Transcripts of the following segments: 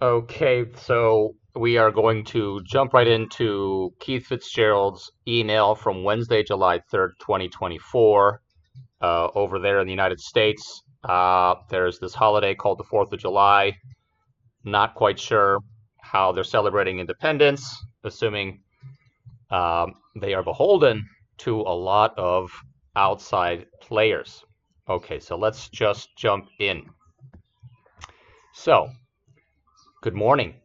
Okay, so we are going to jump right into Keith Fitzgerald's email from Wednesday, July 3rd, 2024, over there in the United States. There's this holiday called the 4th of July. Not quite sure how they're celebrating independence, assuming they are beholden to a lot of outside players. Okay, so let's just jump in. So, good morning.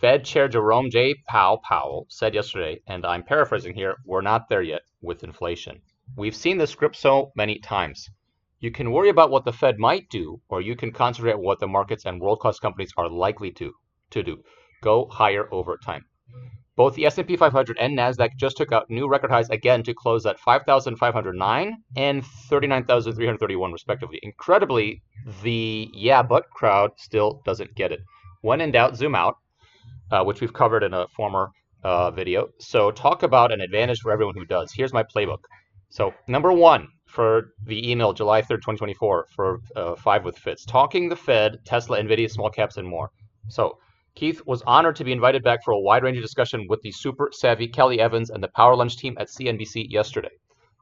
Fed Chair Jerome J. Powell said yesterday, and I'm paraphrasing here, we're not there yet with inflation. We've seen this script so many times. You can worry about what the Fed might do, or you can concentrate on what the markets and world-class companies are likely to do. Go higher over time. Both the S&P 500 and NASDAQ just took out new record highs again to close at 5,509 and 39,331 respectively. Incredibly, the yeah but crowd still doesn't get it. When in doubt, zoom out, which we've covered in a former video. So talk about an advantage for everyone who does. Here's my playbook. So number one for the email July 3rd, 2024 for 5 with Fitz. Talking the Fed, Tesla, Nvidia, small caps, and more. So Keith was honored to be invited back for a wide-ranging discussion with the super savvy Kelly Evans and the Power Lunch team at CNBC yesterday.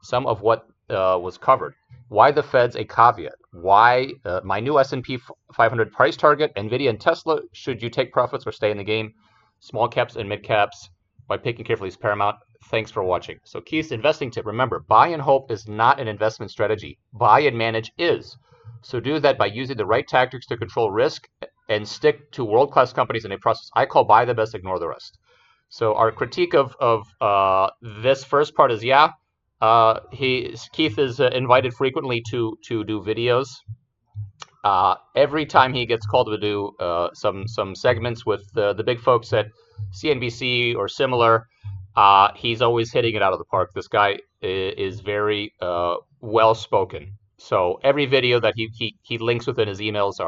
Some of what was covered. Why the Fed's a caveat. Why my new S&P 500 price target, Nvidia and Tesla, should you take profits or stay in the game? Small caps and mid caps, by picking carefully is paramount. Thanks for watching. So Keith's investing tip, remember, buy and hope is not an investment strategy. Buy and manage is. So do that by using the right tactics to control risk and stick to world-class companies in a process I call buy the best, ignore the rest. So our critique of this first part is, Keith is invited frequently to do videos. Every time he gets called to do some segments with the big folks at CNBC or similar, he's always hitting it out of the park. This guy is very well spoken. So every video that he links within his emails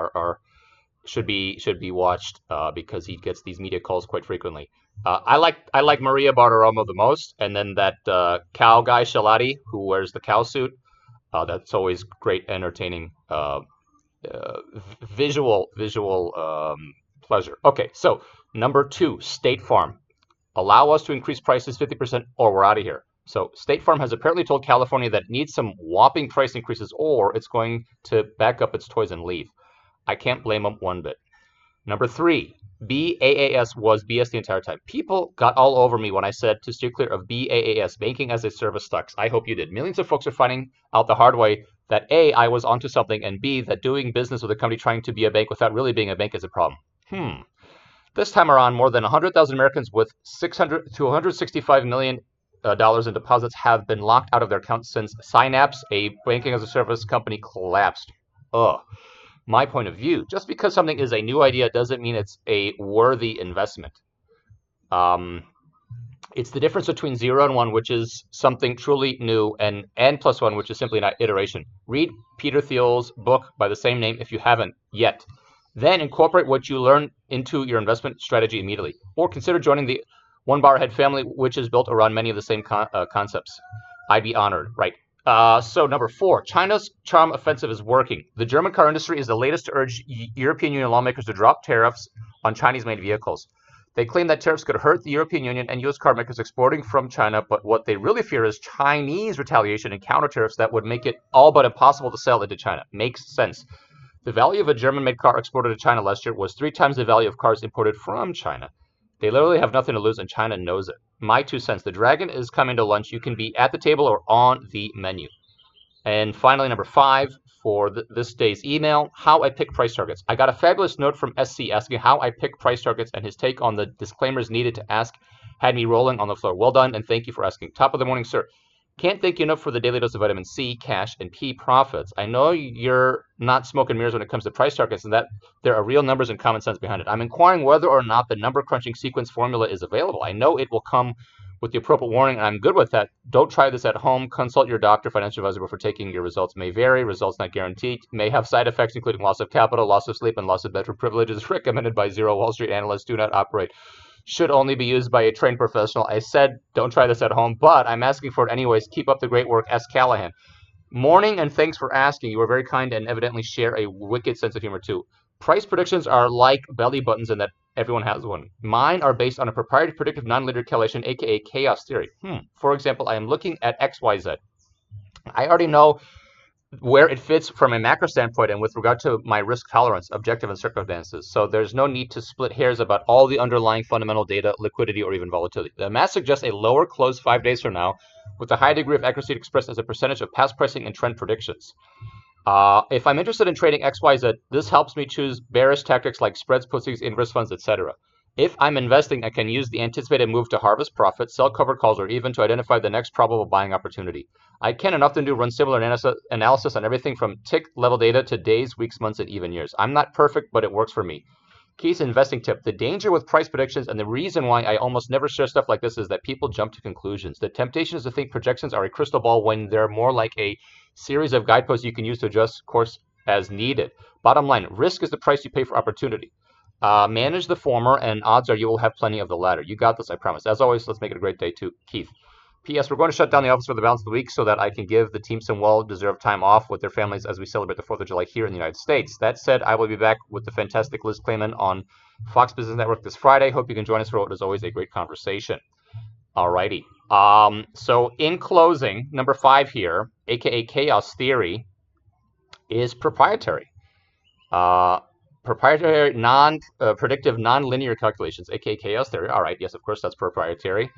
should be watched because he gets these media calls quite frequently. I like Maria Bartiromo the most, and then that cow guy Shalati who wears the cow suit. That's always great, entertaining visual pleasure. Okay, so number 2, State Farm. Allow us to increase prices 50% or we're out of here. So State Farm has apparently told California that it needs some whopping price increases or it's going to back up its toys and leave. I can't blame them one bit. Number 3, BaaS was BS the entire time. People got all over me when I said to steer clear of BaaS, banking as a service stocks. I hope you did. Millions of folks are finding out the hard way that A, I was onto something, and B, that doing business with a company trying to be a bank without really being a bank is a problem. This time around, more than 100,000 Americans with $600 to $165 million in deposits have been locked out of their accounts since Synapse, a banking-as-a-service company, collapsed. My point of view, just because something is a new idea doesn't mean it's a worthy investment. It's the difference between 0 and 1, which is something truly new, and n plus 1, which is simply an iteration. Read Peter Thiel's book by the same name if you haven't yet. Then incorporate what you learn into your investment strategy immediately. Or consider joining the One Bar Ahead family, which is built around many of the same concepts. I'd be honored. Right. So number 4, China's charm offensive is working. The German car industry is the latest to urge European Union lawmakers to drop tariffs on Chinese-made vehicles. They claim that tariffs could hurt the European Union and U.S. car makers exporting from China, but what they really fear is Chinese retaliation and counter tariffs that would make it all but impossible to sell into China. Makes sense. The value of a German-made car exported to China last year was 3 times the value of cars imported from China. They literally have nothing to lose, and China knows it. My 2 cents. The dragon is coming to lunch. You can be at the table or on the menu. And finally, number 5 for this day's email, how I pick price targets. I got a fabulous note from SC asking how I pick price targets, and his take on the disclaimers needed to ask had me rolling on the floor. Well done, and thank you for asking. Top of the morning, sir. Can't thank you enough for the daily dose of vitamin C, cash, and P profits. I know you're not smoke and mirrors when it comes to price targets and that there are real numbers and common sense behind it. I'm inquiring whether or not the number crunching sequence formula is available. I know it will come with the appropriate warning, and I'm good with that. Don't try this at home. Consult your doctor, financial advisor before taking. Your results may vary. Results not guaranteed. May have side effects, including loss of capital, loss of sleep, and loss of bedroom privileges. Recommended by 0 Wall Street analysts. Do not operate. Should only be used by a trained professional. I said don't try this at home, but I'm asking for it anyways. Keep up the great work. S. Callahan. Morning, and thanks for asking. You are very kind and evidently share a wicked sense of humor too. Price predictions are like belly buttons in that everyone has one. Mine are based on a proprietary predictive nonlinear calculation, aka chaos theory. For example, I am looking at XYZ. I already know where it fits from a macro standpoint and with regard to my risk tolerance, objective and circumstances. So there's no need to split hairs about all the underlying fundamental data, liquidity, or even volatility. The math suggests a lower close 5 days from now with a high degree of accuracy expressed as a percentage of past pricing and trend predictions. If I'm interested in trading XYZ, this helps me choose bearish tactics like spreads, pussies, inverse funds, etc. If I'm investing, I can use the anticipated move to harvest profit, sell covered calls, or even to identify the next probable buying opportunity. I can and often do run similar analysis on everything from tick level data to days, weeks, months, and even years. I'm not perfect, but it works for me. Keys investing tip. The danger with price predictions and the reason why I almost never share stuff like this is that people jump to conclusions. The temptation is to think projections are a crystal ball when they're more like a series of guideposts you can use to adjust course as needed. Bottom line, risk is the price you pay for opportunity. Manage the former, and odds are you will have plenty of the latter. You got this, I promise. As always, let's make it a great day too, Keith. P.S. We're going to shut down the office for the balance of the week so that I can give the team some well-deserved time off with their families as we celebrate the 4th of July here in the United States. That said, I will be back with the fantastic Liz Clayman on Fox Business Network this Friday. Hope you can join us for what is always a great conversation. Alrighty. So in closing, number 5 here, aka chaos theory, is proprietary. Proprietary predictive non-linear calculations, aka chaos theory. All right, yes, of course, that's proprietary.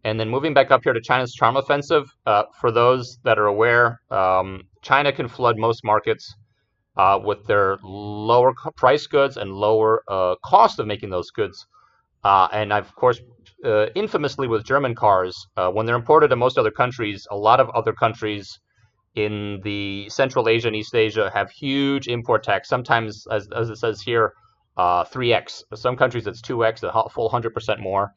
And then moving back up here to China's charm offensive, for those that are aware, China can flood most markets with their lower price goods and lower cost of making those goods. And of course, infamously with German cars, when they're imported to most other countries, a lot of other countries in the Central Asia and East Asia have huge import tax. Sometimes, as it says here, 3x. Some countries it's 2x, a full 100% more.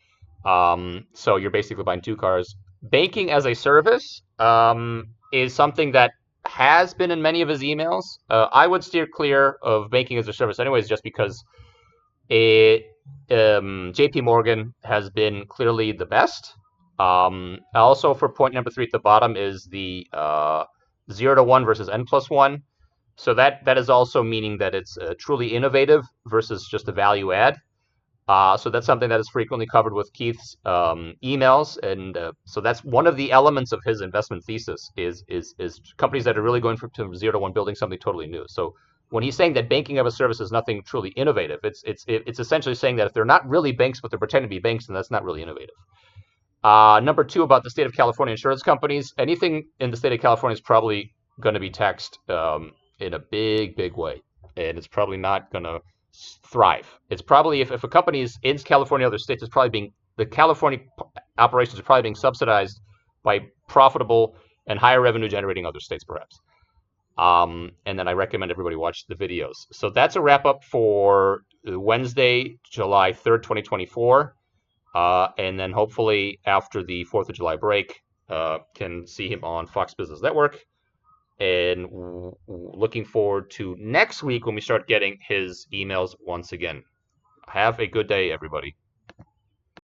So you're basically buying 2 cars. Banking as a service is something that has been in many of his emails. I would steer clear of banking as a service anyways, just because JP Morgan has been clearly the best. Also, for point number 3 at the bottom is the 0 to 1 versus N+1. So that is also meaning that it's truly innovative versus just a value add. So that's something that is frequently covered with Keith's emails, and so that's one of the elements of his investment thesis is companies that are really going from 0 to 1, building something totally new. So when he's saying that banking of a service is nothing truly innovative, it's essentially saying that if they're not really banks but they're pretending to be banks, then that's not really innovative. Number 2, about the state of California insurance companies. Anything in the state of California is probably going to be taxed in a big way, and it's probably not going to thrive. It's probably, if a company is in California, other states, the California operations are probably being subsidized by profitable and higher revenue generating other states, perhaps. And then I recommend everybody watch the videos. So that's a wrap up for Wednesday, July 3rd, 2024. And then hopefully after the 4th of July break, can see him on Fox Business Network. And looking forward to next week when we start getting his emails once again. Have a good day, everybody.